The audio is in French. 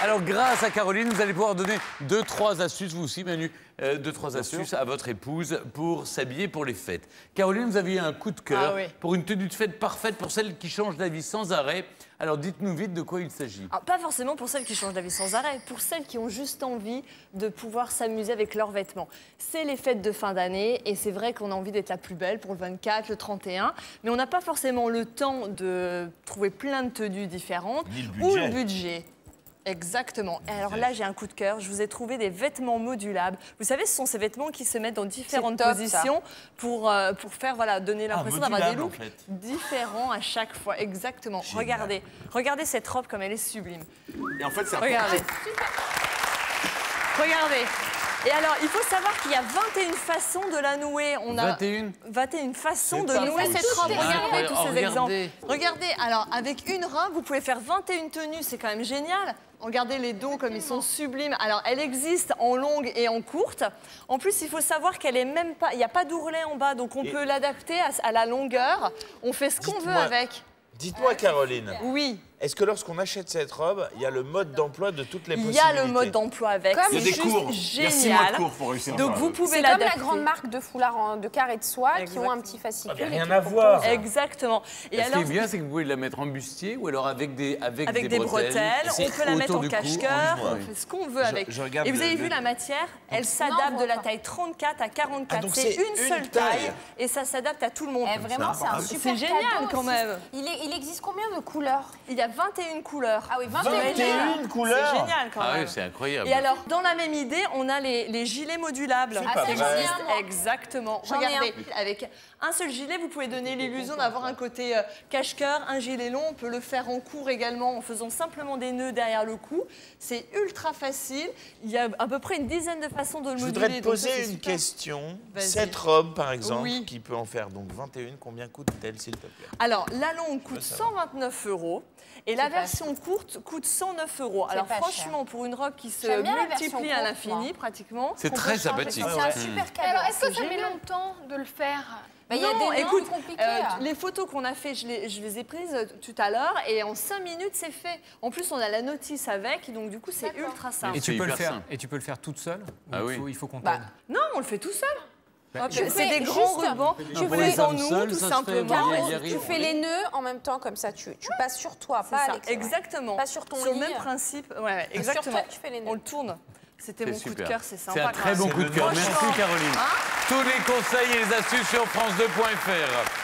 Alors, grâce à Caroline, vous allez pouvoir donner 2-3 astuces, vous aussi, Manu, 2-3 astuces à votre épouse pour s'habiller pour les fêtes. Caroline, vous aviez un coup de cœur pour une tenue de fête parfaite pour celles qui changent d'avis sans arrêt. Alors, dites-nous vite de quoi il s'agit. Pas forcément pour celles qui changent d'avis sans arrêt, pour celles qui ont juste envie de pouvoir s'amuser avec leurs vêtements. C'est les fêtes de fin d'année et c'est vrai qu'on a envie d'être la plus belle pour le 24, le 31, mais on n'a pas forcément le temps de trouver plein de tenues différentes ou le budget. Exactement. Et alors là, j'ai un coup de cœur. Je vous ai trouvé des vêtements modulables. Vous savez, ce sont ces vêtements qui se mettent dans différentes positions pour faire, voilà, donner l'impression d'avoir des looks différents à chaque fois. Exactement. Regardez. Regardez cette robe comme elle est sublime. Et en fait, c'est un Regardez. Regardez. Et alors, il faut savoir qu'il y a 21 façons de la nouer. On a 21 façons de nouer cette robe. Regardez tous ces exemples. Regardez, alors avec une robe, vous pouvez faire 21 tenues, c'est quand même génial. Regardez les dos comme ils sont sublimes. Alors, elle existe en longue et en courte. En plus, il faut savoir qu'elle est même pas... Il n'y a pas d'ourlet en bas, donc on peut l'adapter à la longueur. On fait ce qu'on veut avec. Dites-moi, Caroline. Oui. Est-ce que lorsqu'on achète cette robe, il y a le mode d'emploi de toutes les Il possibilités? y a le mode d'emploi avec. Il y a des cours. Génial. Il y a 6 mois de cours pour réussir. Donc vous pouvez C'est l'adapter. comme la grande marque de foulards de carré de soie qui ont un petit fascicule. Ah, rien à voir. Exactement. Et ce qui est bien, c'est que vous pouvez la mettre en bustier ou alors avec des bretelles. On peut la mettre en cache-cœur. On fait ce qu'on veut avec. regarde Et vous avez vu la matière, elle s'adapte de la taille 34 à 44. C'est une seule taille et ça s'adapte à tout le monde. Vraiment, c'est un super C'est génial quand même. Il existe combien de couleurs? Il y a 21 couleurs. Ah oui, 21 couleurs. C'est génial quand même. Ah oui, c'est incroyable. Et alors, dans la même idée, on a les gilets modulables. Ah, ça, j'en ai un, moi. Exactement. Regardez, avec un seul gilet, vous pouvez donner l'illusion d'avoir un côté cache-cœur, un gilet long. On peut le faire en court également en faisant simplement des nœuds derrière le cou. C'est ultra facile. Il y a à peu près une dizaine de façons de le moduler. Je voudrais te poser une question. Cette robe, par exemple, qui peut en faire donc 21, combien coûte-t-elle, s'il te plaît? Alors, la longue coûte 129 € et la version courte coûte 109 €. Alors, franchement, pour une robe qui se multiplie à l'infini, pratiquement... C'est très sympathique. C'est un super cadeau. Alors, est-ce que ça met longtemps de le faire? Il y a des noms compliqués. Les photos qu'on a fait, je les ai prises tout à l'heure et en 5 minutes, c'est fait. En plus, on a la notice avec, donc du coup, c'est ultra simple. Et tu peux le faire toute seule? Ah oui. Il faut qu'on t'aide. Non, on le fait tout seul. C'est des grands rubans. Tu fais en nous, tout simplement. Tu fais les nœuds en même temps, comme ça, tu passes sur toi, pas à l'extérieur. Exactement. Pas sur ton lit. Sur le même principe. Ouais, exactement. Sur toi, tu fais les nœuds. On le tourne. C'était mon coup de cœur, c'est sympa. C'est un très bon coup de cœur. Merci, Caroline. Tous les conseils et les astuces sur France2.fr.